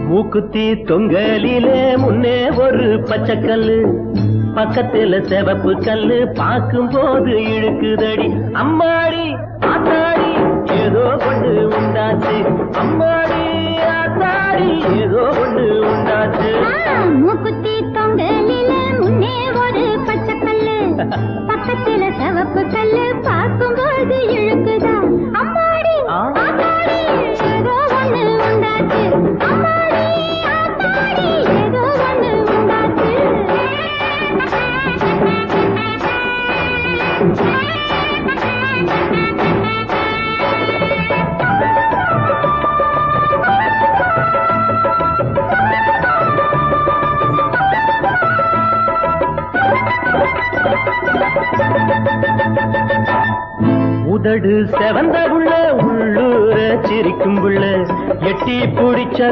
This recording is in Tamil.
மூக்குத்தி தொங்கலிலே முன்னே ஒரு பச்சைக்கல்லு, பக்கத்துல சிவப்பு கல்லு, பார்க்கும் போது இழுக்குதடி. அம்மாடி ஆத்தாடி ஏதோ ஒண்ணு உண்டாச்சு, அம்மாடி ஆத்தாடி ஏதோ ஒண்ணு உண்டாச்சு. மூக்குத்தி தொங்கலிலே முன்னே ஒரு பச்சைக்கல்லு, பக்கத்துல சிவப்பு கல்லு, பார்க்கும் போது இழுக்குதா. அம்மாடி ஆத்தாடி ஏதோ ஒண்ணு உண்டாச்சு, அம்மாடி ஆத்தாடி ஏதோ ஒண்ணு உண்டாச்சு. உதடு செவந்த புள்ள, உள்ளூர சிரிக்கும் புள்ள, எட்டி பிடிச்ச